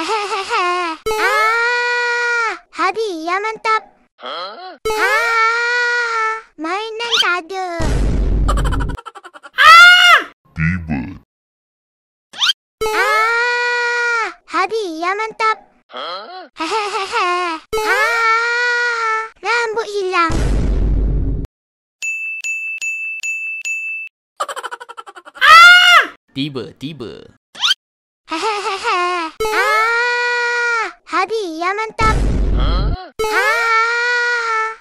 Hehehe. Hadiah mantap. Mainan tak ada. Tiba. Hadiah mantap. Hehehe. Rambut hilang. Tiba-tiba. Hehehe. Hadiah mantap.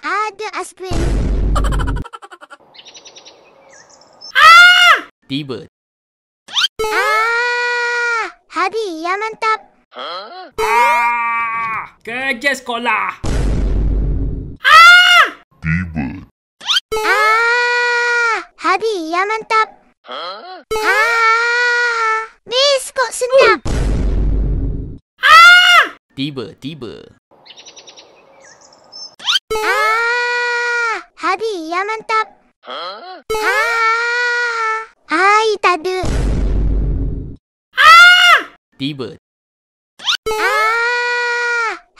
Ada aspirin. Tiba. Hadiah mantap. Kerja sekolah. Tiba. Hadiah mantap. Biskut sedap. Tiba-tiba. Hadiah mantap. Air tak ada. Tiba.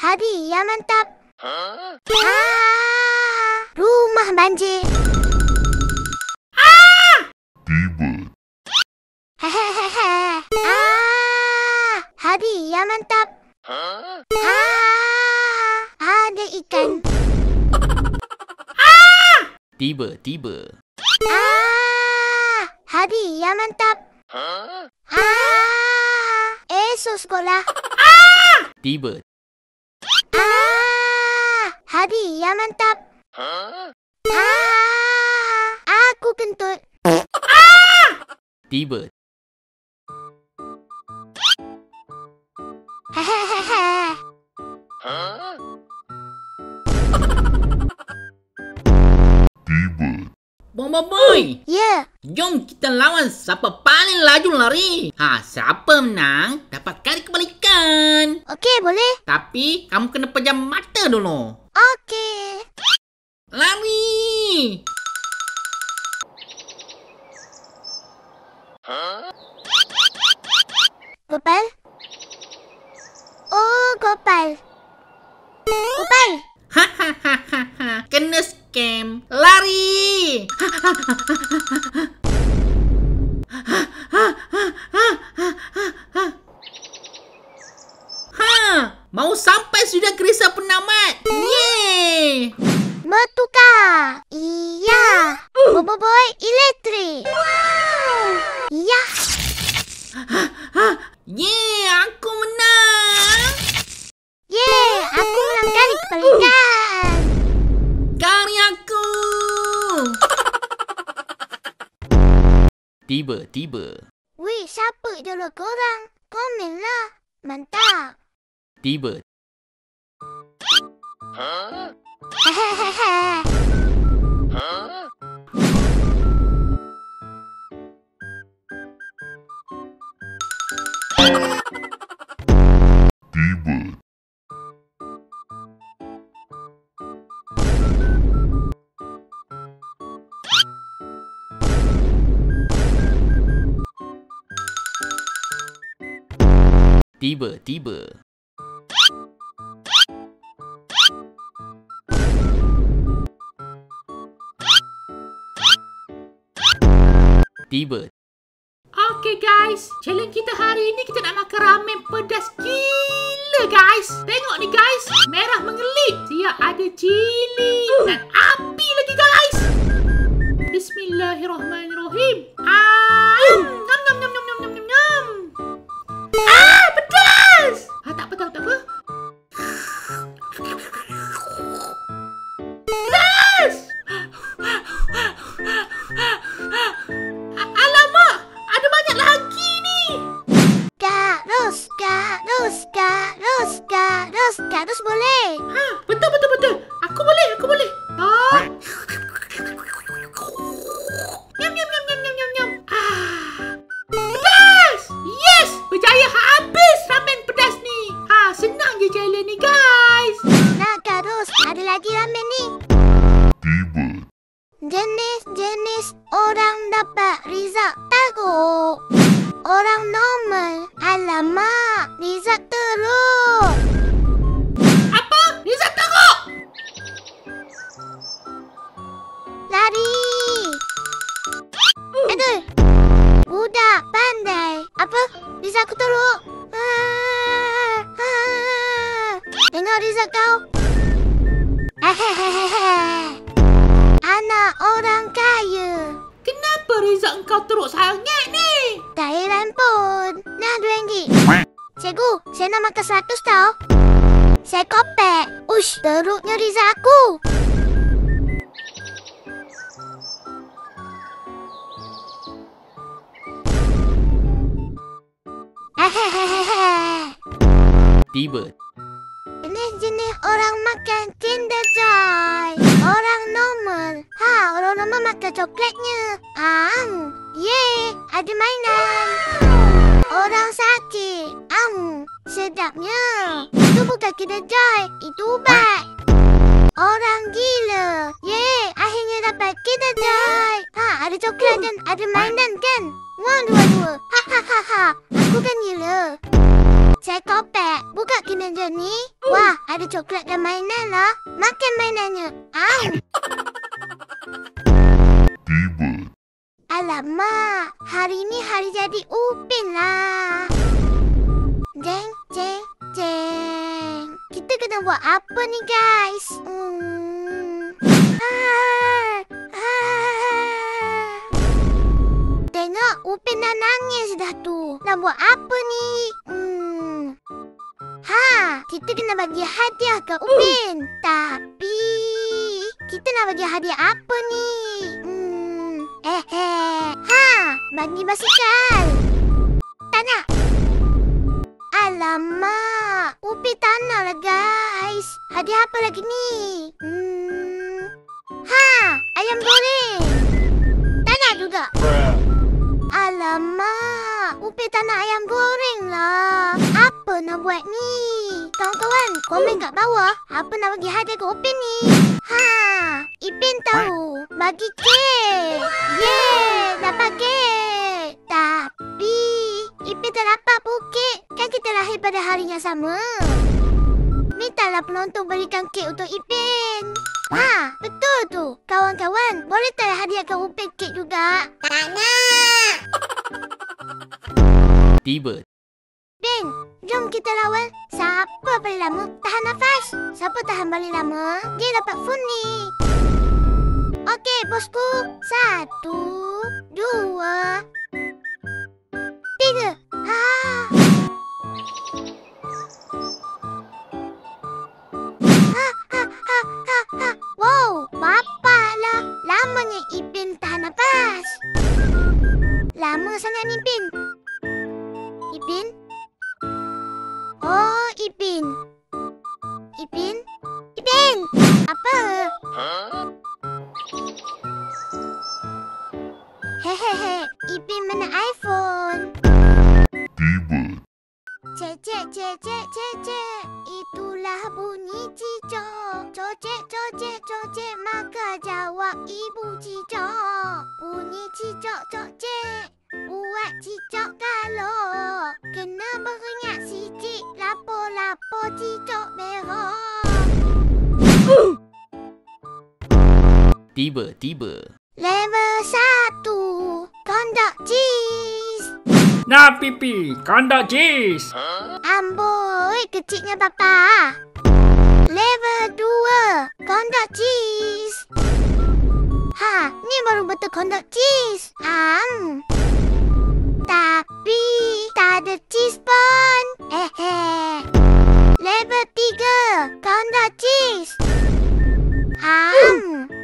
Hadiah mantap. Rumah banjir. Tiba. Hehehe. Hadiah mantap. Ada ikan. Tiba-tiba. Hadiah mantap. Esok sekolah. Tiba. Hadiah mantap. Aku kentut. Tiba. Hehehe. Tiba. Boy. Ya. Jom kita lawan siapa paling laju lari. Siapa menang dapat kari kebalikan. Okey, boleh? Tapi kamu kena pejam mata dulu. Okey. Lari. Gopal? Oh, Gopal. Gopal. Hahaha. Kena scam. Lari. Mau sampai sudah kereta penamat. Yeay. Bertukar. Iya. Boboiboy elektrik. Wow. Iya. Yeay, aku menang. Yeay, aku menang kali kebalikan. Kari aku. Tiba-tiba. Wih, siapa idol korang? Komen lah. Mantap. Tiba. Hehehe. Tiba. Tiba-tiba. Tiba. Okay guys, challenge kita hari ini kita nak makan ramen pedas gila guys. Tengok ni guys, merah mengelit. Siap ada cili dan api lagi guys. Bismillahirrahmanirrahim. Nyam nyam nyam nyam nyam nyam nyam. Pedas. Tak apa, tak apa. Pedas. Alamak, ada banyak lagi ni. Garus boleh. Betul. Aku boleh. Nyam nyam nyam nyam nyam nyam nyam. Pedas. Yes, berjaya habis ramen pedas ni. Senang je challenge ni guys. Nah, Garus, ada lagi ramen ni. Tiba. Jenis orang dapat result teruk. Orang normal. Alamak, result teruk. tengok result kau. Anak orang kaya. Kenapa result engkau teruk sangat ni? Tak heran pun. Nah, RM2. Cikgu, saya nak makan 100 tau. Saya kopek. Ush, teruknya result aku. Tiba. Jenis-jenis orang makan Kinder Joy. Orang normal. Orang normal makan coklatnya. Yeay, ada mainan. Orang sakit. Sedapnya. Itu bukan Kinder Joy. Itu ubat. Orang gila. Yeay, akhirnya dapat Kinder Joy. Ada coklat dan ada mainan kan? 1, 2, 2. Aku kan gila. Saya kopek. Buka Kinder Joy ni. Wah, ada coklat dan mainan lah. Makan mainannya. Tiba. Alamak, hari ni hari jadi Upin lah. Jeng, jeng, jeng. Kita kena buat apa ni guys? Tengok, Upin dah nangis dah tu. Nak buat apa ni? Kita kena bagi hadiah ke Upin. Tapi, kita nak bagi hadiah apa ni? Bagi basikal. Tak nak. Alamak, Upin tak nak lah guys. Hadiah apa lagi ni? Ayam goreng. Tak nak juga. Alamak, Upin tak nak ayam goreng lah. Apa nak buat ni? Kawan-kawan, komen kat bawah. Apa nak bagi hadiah ke Upin ni? Ipin tahu. Bagi kek. Yeay, dapat kek. Tapi, Ipin tak dapat pun kek. Kan kita lahir pada hari yang sama. Mintalah penonton berikan kek untuk Ipin. Betul tu. Kawan-kawan, boleh tak hadiahkan Upin kek juga? Tak nak. Tiba. Bin, jom kita lawan. Siapa paling lama tahan nafas? Siapa tahan paling lama, dia dapat phone ni. Okey, bosku. 1, 2, 3. Wow, bapak lah. Lamanya Ipin tahan nafas. Lama sangat ni, Ipin. Ipin? Oh, Ipin. Ipin? Ipin! Apa? Hehehe, Ipin mana iPhone? Tiba. Cek, cek, cek, cek, cek, cek. Itulah bunyi cicak. Cocek, cocek, cocek. Maka jawab ibu cicak. Bunyi cicak, cocek. Buat cicak galak. Kena beringat sikit. Lapo-lapo cicak berak. Tiba. Level 1. Kondok cheese. Nah, pipi, kondok cheese. Amboi, kecilnya papa. Level 2. Kondok cheese. Ni baru betul kondok cheese. Tapi tak ada cheese pun. Level 3. Kondok cheese.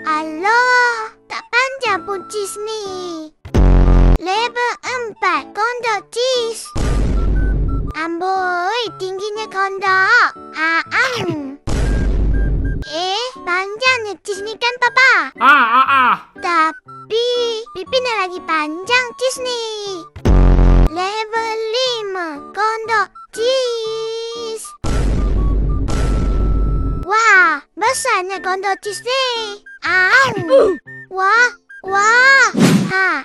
Allah, tak panjang pun cheese ni. Level 4. Kondok cheese. Amboi, tingginya kondok. Panjangnya cheese ni kan, Papa? Tapi, pipi nak lagi panjang cheese ni. Level 5. Kondok cheese. Wah, besarnya kondok cheese ni. Wah.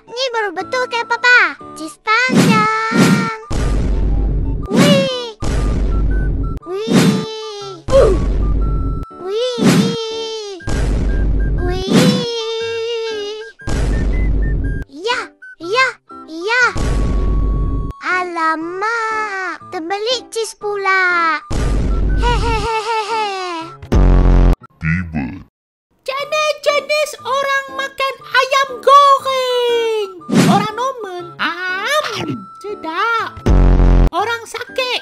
Ni baru betul kan, Papa? Cheese panjang. Wih. Ya. Alamak, terbelit cheese pula. Hehehe. guys, orang makan ayam goreng. Orang normal, sedap. Orang sakit,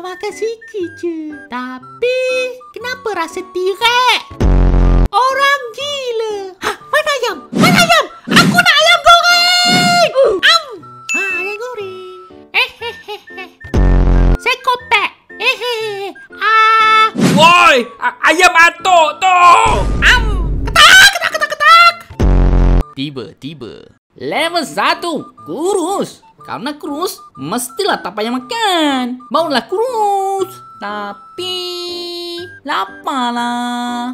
makan sikit je. Tapi, kenapa rasa tirek? Orang gila. Mana ayam? Mana ayam? Aku nak ayam goreng. Ayam goreng. Psikopat. Woi, ayam atuk tu. Ketak. Tiba-tiba. Level 1, kurus. Karena kurus, mestilah tak payah makan. Maulah kurus. Tapi, lapar lah.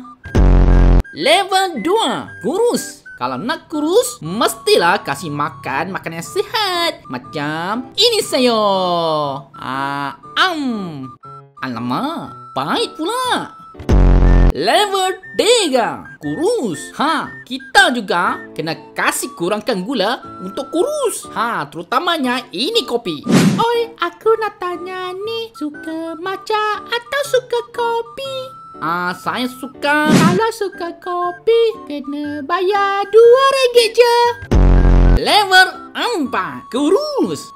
Level 2, kurus. Kalau nak kurus, mestilah kasih makan makanan yang sihat. Macam ini saya. Alamak, pahit pula. Level 3, kurus. Kita juga kena kasih kurangkan gula untuk kurus. Terutamanya ini kopi. Oi, aku nak tanya ni, suka matcha atau suka kopi? Saya suka. Kalau suka kopi, kena bayar RM2 je. Level 4, kurus.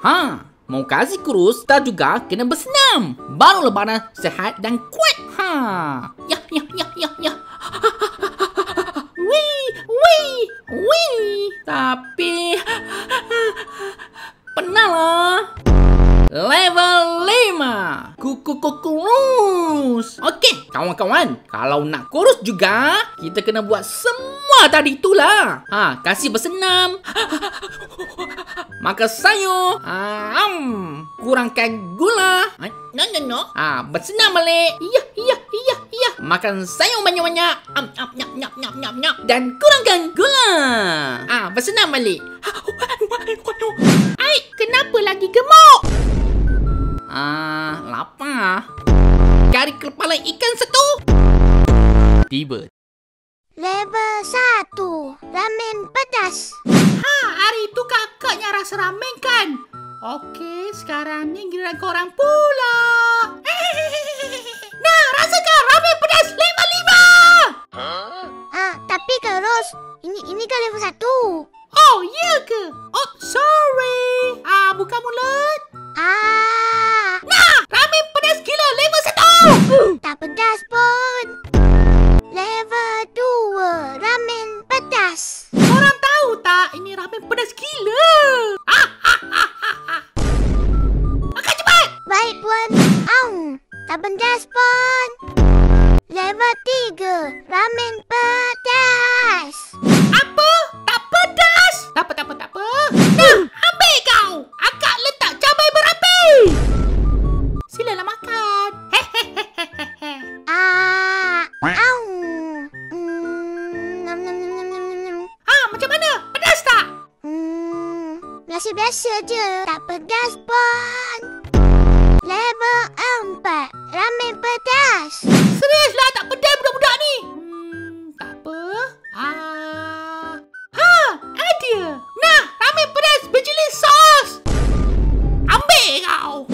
Mau kasih kurus, kita juga kena bersenam. Barulah badan sehat dan kuat. Ya. Wih. Tapi penatlah. Level 5, kurus. Okey, kawan-kawan, kalau nak kurus juga, kita kena buat semua tadi itulah. Kasih bersenam, makan sayur, kurangkan gula. No. Bersenam balik. Iya. Makan sayur banyak-banyak. Nyap. Dan kurangkan gula. Bersenam balik. Ai, kenapa lagi gemuk? Lapar. Cari kepala ikan satu. Tiba. Level 1, ramen pedas. Hari itu kakaknya rasa ramen kan? Okey, sekarang ni giliran korang pula. Nah, rasakan ramen pedas level 5. Tapi Ros, ini kan level 1. Oh, ya ke? Oh, sorry. Buka mulut. Nah, ramen pedas gila level 1. Tak pedas pun. Level 2, ramen pedas. Korang tahu tak, ini ramen pedas gila. Makan cepat. Baik puan. Tak pedas pun. Level 3, ramen pedas. Apa? Tak pedas? Tak apa. Nah, ambil kau. Akak letak cabai berapi. Silalah makan. Macam mana? Pedas tak? Biasa-biasa je. Tak pedas pun. Level 4, ramen pedas. Seriuslah tak pedas budak-budak ni? Tak apa. Ada. Nah, ramen pedas bercili sos. Ambil kau.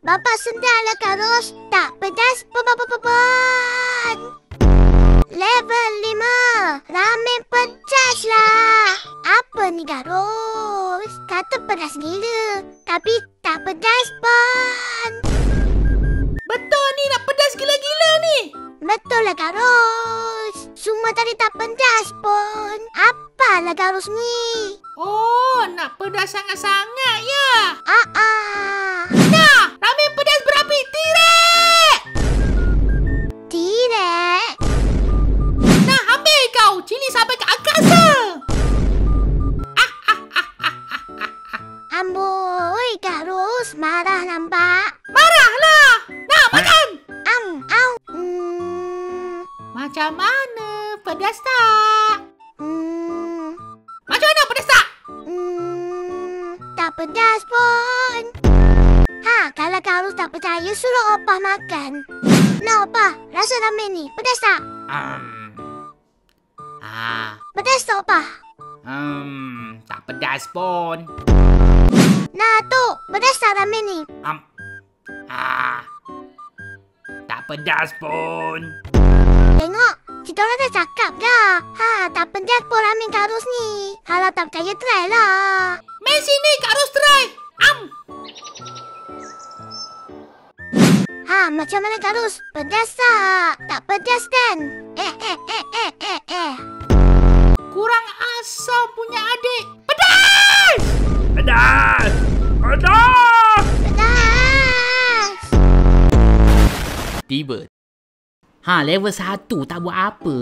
Bapa sendallah Kak Ros. Tak pedas pun. Level 5, ramen pedas lah. Apa ni Kak Ros? Kata pedas gila, tapi tak pedas pun. Betul ni nak pedas gila-gila ni. Betul lah Kak Ros. Semua tadi tak pedas pun. Apalah Kak Ros ni? Oh, nak pedas sangat-sangat ya? Nah, ramen pedas berapi tirek. Tirek? Nah, ambil kau. Cili sampai ke angkasa. Amboi, Kak Ros marah nampak. Marahlah. Nah, makan. Macam mana? Pedas tak? Macam mana pedas tak? Tak pedas pun. Kalau Kak Ros tak percaya, suruh Opah makan. Nah, Opah, rasa ramen ni pedas tak? Pedas tak, Opah? Tak pedas pun. Nah, Tu, pedas tak ramen ni? Tak pedas pun. Tengok, kita orang dah cakap dah. Tak pedas pun ramen Kak Ros ni. Kalau tak percaya, try lah. Main sini Kak Ros try. Macam mana Kak Ros? Pedas tak? Tak pedas kan? Kurang asam punya adik. Pedas! Pedas! Pedas! Pedas! Tiba. Level 1 tak buat apa.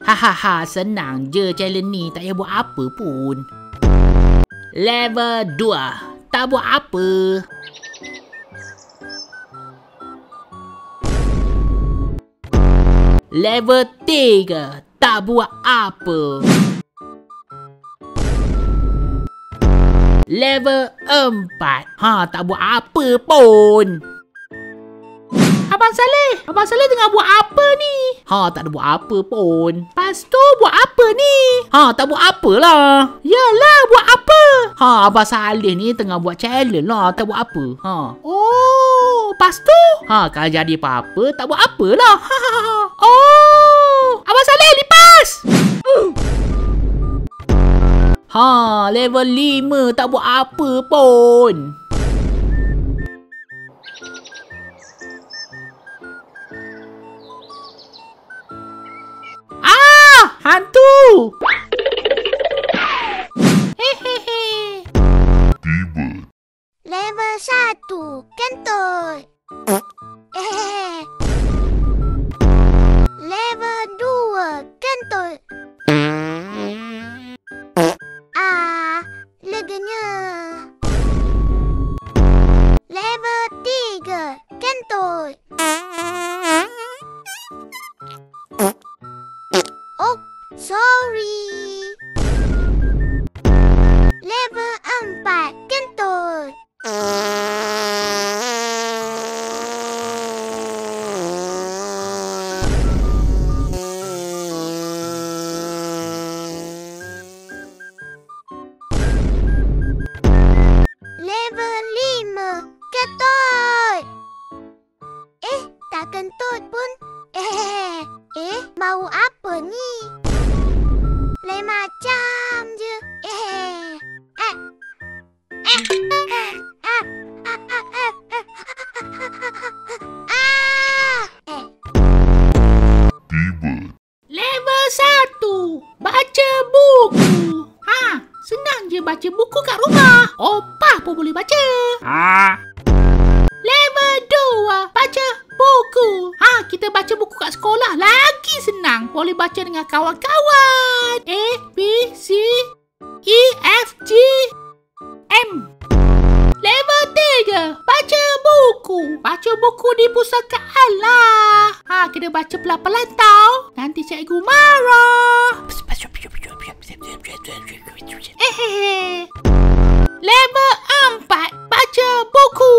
Hahaha, senang je challenge ni, tak payah buat apa pun. Level 2 tak buat apa. Level 3 tak buat apa. Level 4 tak buat apa pun. Abang Saleh tengah buat apa ni? Tak ada buat apa pun. Pastor buat apa ni? Tak buat apalah. Yalah, buat apa? Abang Saleh ni tengah buat challenge lah, tak buat apa. Oh, Pastor? Kalau jadi apa-apa, tak buat apalah. Oh, Abang Saleh lipas! Level 5 tak buat apa pun. Hantu! Tiba. Level 1, kentut. Level 2, kentut. Leganya. Level 3, kentut. Oh, sorry. Level 4, kentut. Level 5, kentut. Tak kentut pun. Bau apa ni? Lain macam je. Tiba. Level 1, baca buku. Senang je baca buku kat rumah. Opah pun boleh baca. Level 2, baca buku. Kita baca buku kat sekolah lagi senang. Boleh baca dengan kawan-kawan. A, B, C, E, F, G, M. Level 3, baca buku. Baca buku di pustakaan lah. Kena baca pelan-pelan tau. Nanti cikgu marah. Level 4, baca buku.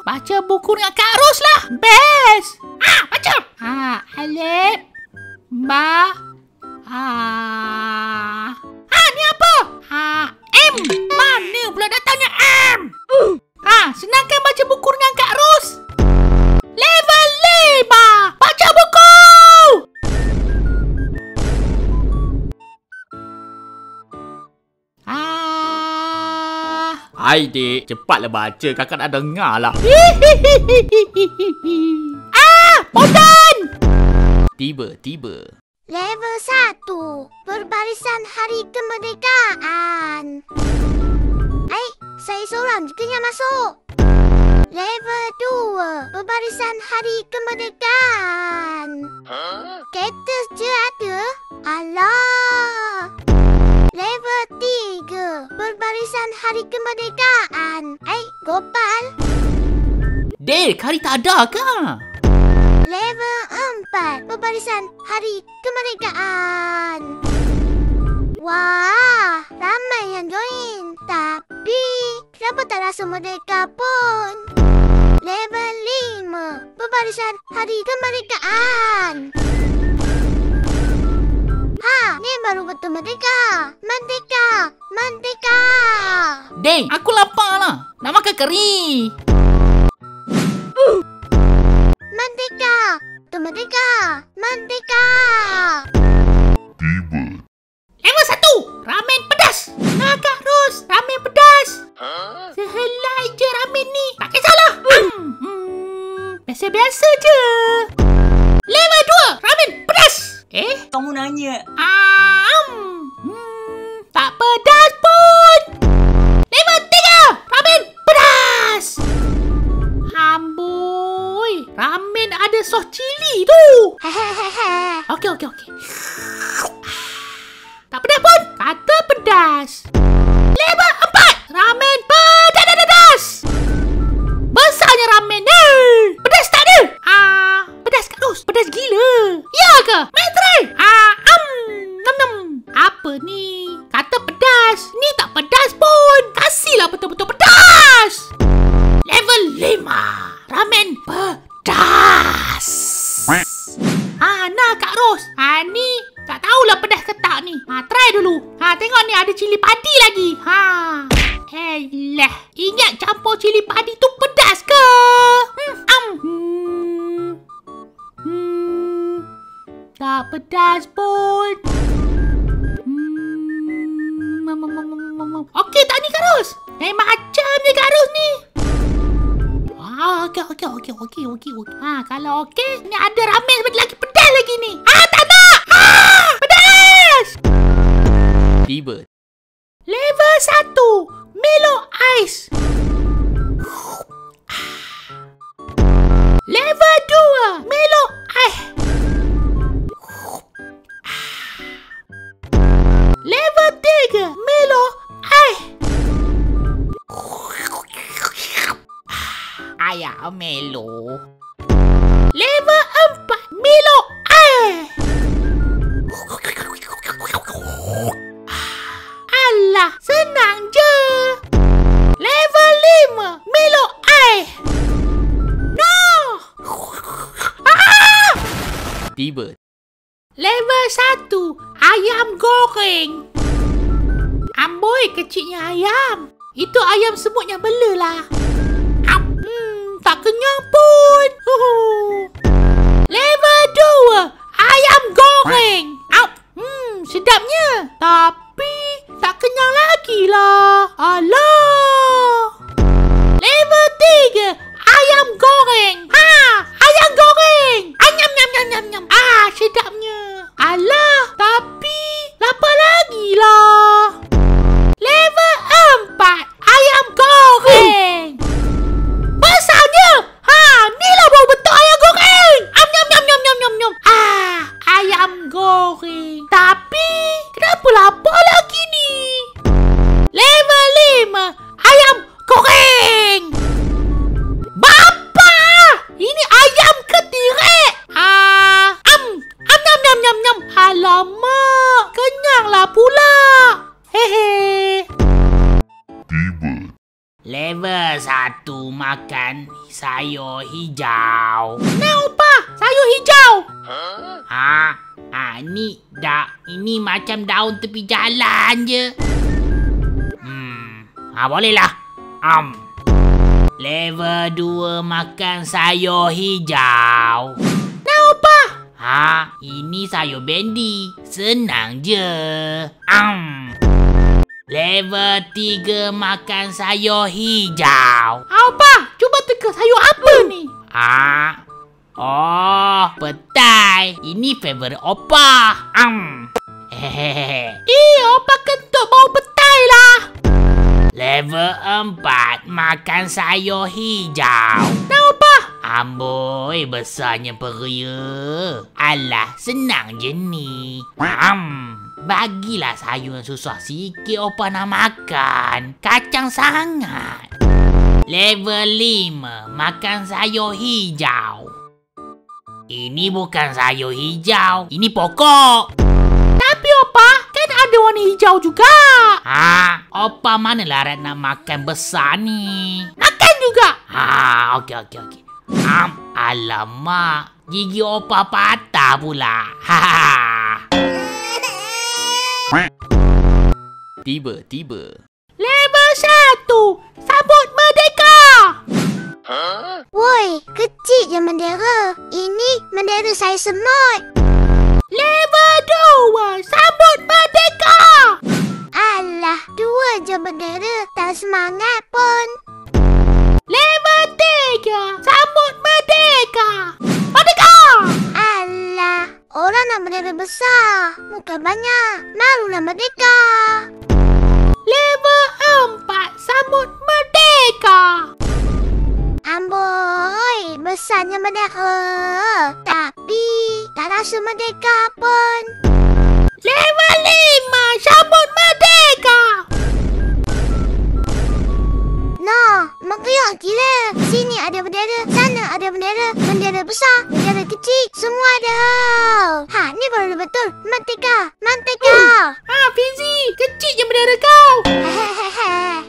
Baca buku dengan Kak Ros lah. Best. Baca. Alif, Ba, ni apa? M. Mana pula datangnya M? Senangkan baca buku dengan Kak Ros. Level 5, baca buku. Hai dik, cepatlah baca, kakak nak dengar lah. Bodan! Tiba. Level 1, Perbarisan Hari Kemerdekaan. Saya seorang juga yang masuk. Level 2, Perbarisan Hari Kemerdekaan. Kereta je ada? Alah. Level 3, Perbarisan Hari Kemerdekaan. Gopal. Dek, hari tak ada ke? Level 4, Perbarisan Hari Kemerdekaan. Wah, ramai yang join. Tapi, kenapa tak rasa merdeka pun? Level 5, Perbarisan Hari Kemerdekaan. Ni baru betul merdeka. Merdeka. Hei, aku lapar lah. Nak makan kari. Mantika. Tu mantika. Mantika. Tiba. Level 1, ramen pedas. Nah, Kak Ros, ramen pedas. Sehelai je ramen ni. Tak kisahlah. Biasa-biasa je. Level 2, ramen pedas. Kamu nanya. Tak pedas pun. Level 3, ramen pedas. Amboi, ramen ada sos cili tu. Hehehe. Okey. Tak pedas pun, kata pedas. Level 4, ramen pedas. Besarnya ramen ni. Pedas tak ada? Pedas Kak Ros. Pedas gila. Ya ke? Mari try. Nom. Apa ni? Kata pedas. Ni tak pedas pun. Kasihlah betul-betul pedas. Level 5, ramen pedas. Nah Kak Ros. Ni tak tahulah pedas ke tak ni. Try dulu. Tengok ni ada cili padi lagi. Ingat campur cili padi tu pedas ke? Tak pedas pun. Okey tak ni Kak Ros? Macam je Kak Ros ni. Okey. Kalau okey, ni ada ramen lagi pedas lagi ni. Tak nak. Pedas. Tiba. Level 1, Milo Ice. Level 2, Milo Ice. Level 3, Milo Ice. Ayah Melo. Level 4, Milo Ice. Alah, senang je. Level 5, Milo Ice. No. Tiba. Level 1, ayam goreng. Amboi, kecilnya ayam. Itu ayam semut yang belalah. Tak kenyang pun. Level 2, ayam goreng. Sedapnya. Tapi tak kenyang lagi lah. Alah. Level 3, ayam goreng. Ayam goreng. Nyam. Sedapnya. Alah, tapi lapar lagi lah. Level 4, ayam goreng. Besarnya. Inilah bau betul ayam goreng. Nyam. Ayam goreng. Tapi kenapa lapar lagi ni? Level 5, ayam goreng. Bapa! Ini ayam ke tirek? Nyam. Alamak, kenyanglah pula. Hehe. Tiba. Level 1, makan sayur hijau. Nah, Opa, sayur hijau. Ini macam daun tepi jalan je. Bolehlah. Level 2, makan sayur hijau. Nah, Opa. Ini sayur bendi. Senang je. Level 3, makan sayur hijau. Opa, cuba teka sayur apa ni? Petai. Ini favourite Opa. Opa kentut bau petai lah. Level 4, makan sayur hijau. Nah, Opa. Amboi, besarnya peria. Alah, senang je ni. Bagilah sayur yang susah sikit Opa nak makan. Kacang sangat. Level 5, makan sayur hijau. Ini bukan sayur hijau. Ini pokok. Tapi Opa, kan ada warna hijau juga. Opa manalah nak makan besar ni. Makan juga. Okey. Alamak, gigi Opa patah pula. Tiba. Level satu. Sambut merdeka. Woi, kecil je bendera. Ini bendera saya semut. Level 2. Sambut merdeka. Alah, 2 je bendera. Tak semangat pun. Level 3. Sambut merdeka. Merdeka. Alah, orang nak bendera besar. Bukan banyak. Malulah merdeka. Level 4. Sambut merdeka. Amboi, besarnya merdeka. Tapi, tak rasa merdeka pun. Level 5. Sambut merdeka. Noh, mengeriak gila. Sini ada bendera, sana ada bendera. Bendera besar, bendera kecil, semua ada. Ha, ni baru betul. Merdeka, merdeka. Fizi, kecil je bendera kau. Hehehe.